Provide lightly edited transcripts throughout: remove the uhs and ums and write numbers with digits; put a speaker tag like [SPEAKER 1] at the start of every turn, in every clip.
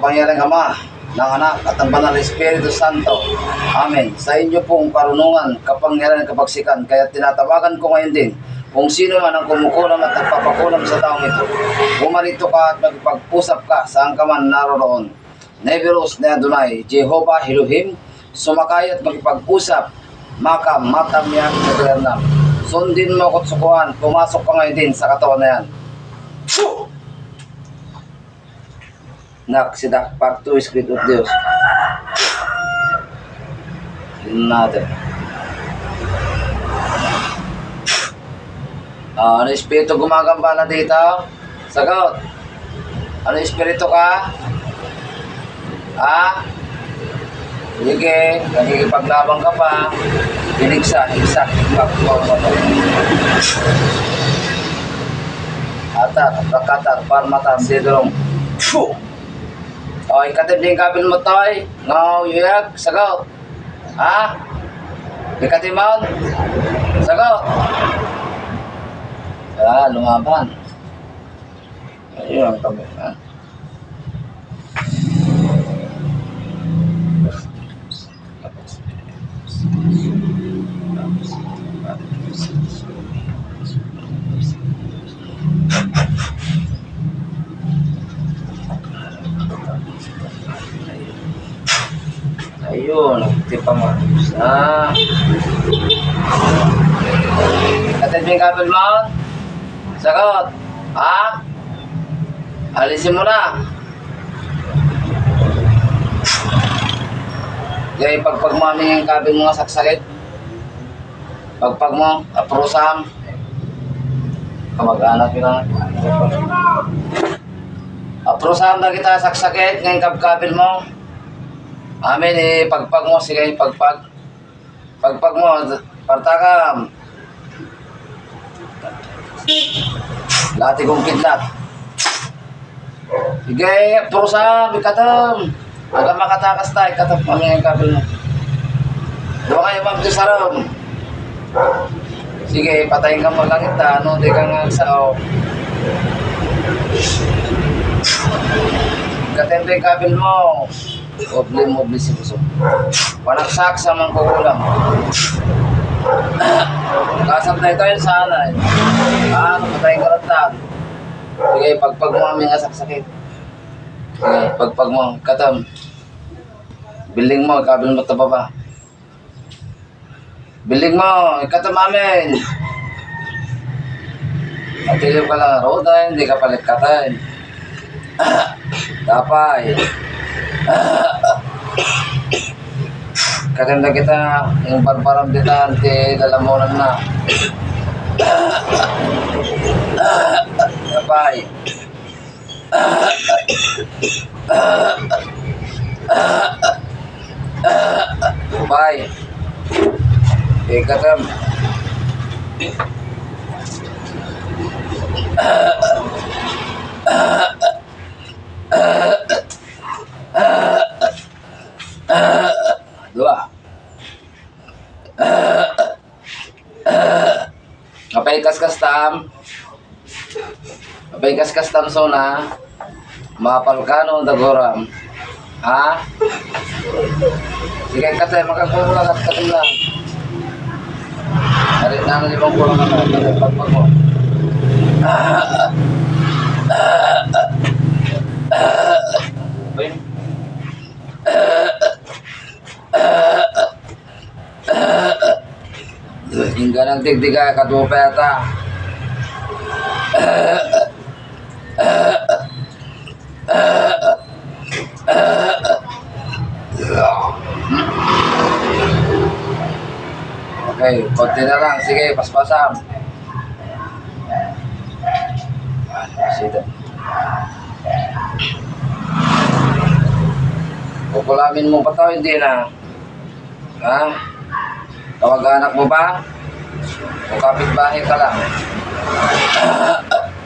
[SPEAKER 1] makapangyarang Ama, ng Anak at ng Banal na Espiritu Santo. Amen. Sa inyo pong karunungan, kapangyarihan at kapagsikan, kaya tinatawagan ko ngayon din kung sino man ang kumukulam at nagpapakulam sa taong ito. Bumarito ka at magpag-usap ka saan ka man naroroon. Neveros na Adonai, Jehovah Elohim, sumakay at magpag-usap, maka matamyak sa Bernam. Sundin mo ko't sukuhan, pumasok ka ngayon din sa katawan na yan. Nak, sidak, part 2, Spirit of Diyos. Yun natin. Ano espiritu gumagambala dito? Sagot. Ano espiritu ka? Ha? Sige, nagkikipaglabang ka pa. Binigsa, higsak, atat, rakatat, parmatat, sidrong. O, ikatib din kabil mo to'y. No, yuyag, sagot. Ha? Ikatib mo? Sagot. Lumaban. Ayun ang tabi. Ha? Ayun, nagtipa mo. Katid mo yung kabel mo? Sagot. Ha? Alisin mo na. Kaya pagpag mo aming yung kabel mo nga saksakit. Pagpag mo, aprosam. Kamag-anak yun lang. Aprosam na kita saksakit ngayong kabel mo. Amin pagpag mo, sige pagpag. Pagpag mo, partakam. Lati kong kidlat. Sige, prusa, bikatam. Aga makatakas tayo, katap ang kabel mo. Doon kayo magdisaram. Sige, patayin ka mo langit na, ano, di ka nga sao. Katempe yung kabel mo. Obli si puso. Panaksak sa mga kukulang. Kasap na ito yun sana eh. Patayin karatan. Sige, pagpag mo aming asak-sakit. Sige, pagpag mo, katam. Biling mo, kabel mo tababa. Biling mo, ikatam amin. Matilip ka lang, roda, hindi ka palit katan. Tapay. Katanda kita yung barbaram dita anti lalamunan na. Tapay. Tapay. Ikatam. Dua. Kapay kas-kastam. Kapay kas-kastam sona. Mapalkano dagoram. Ha? Sige katay makakulang at katim lang. Harit na ng limang kulang at pagpag mo. Hingga ng tigdiga katupeta. Okay, konti na lang. Sige, paspasam. Sito. Kukulamin mo pa to, hindi na. Ha? Tawag-anak mo ba? O kapitbahay ka lang?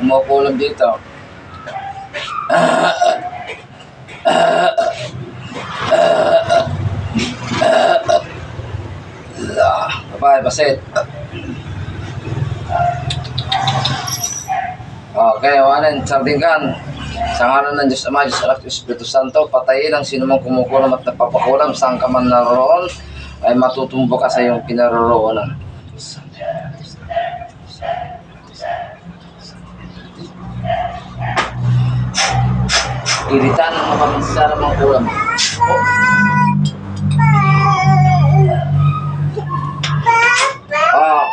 [SPEAKER 1] Umupo lang dito. Bye, basit. Okay, wanan, sardinggan. Sa ngalan ng Diyos Ama, Diyos Anak, Diyos Espiritu Santo, patayin ang sinumang kumukulam at nagpapakulam, saan ka man naroon, ay matutumbo ka sa iyong kinaroroonan. Iritan ang mapaminsara mga kulam. Oh.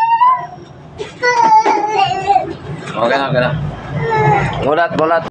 [SPEAKER 1] Okay na. Mulat.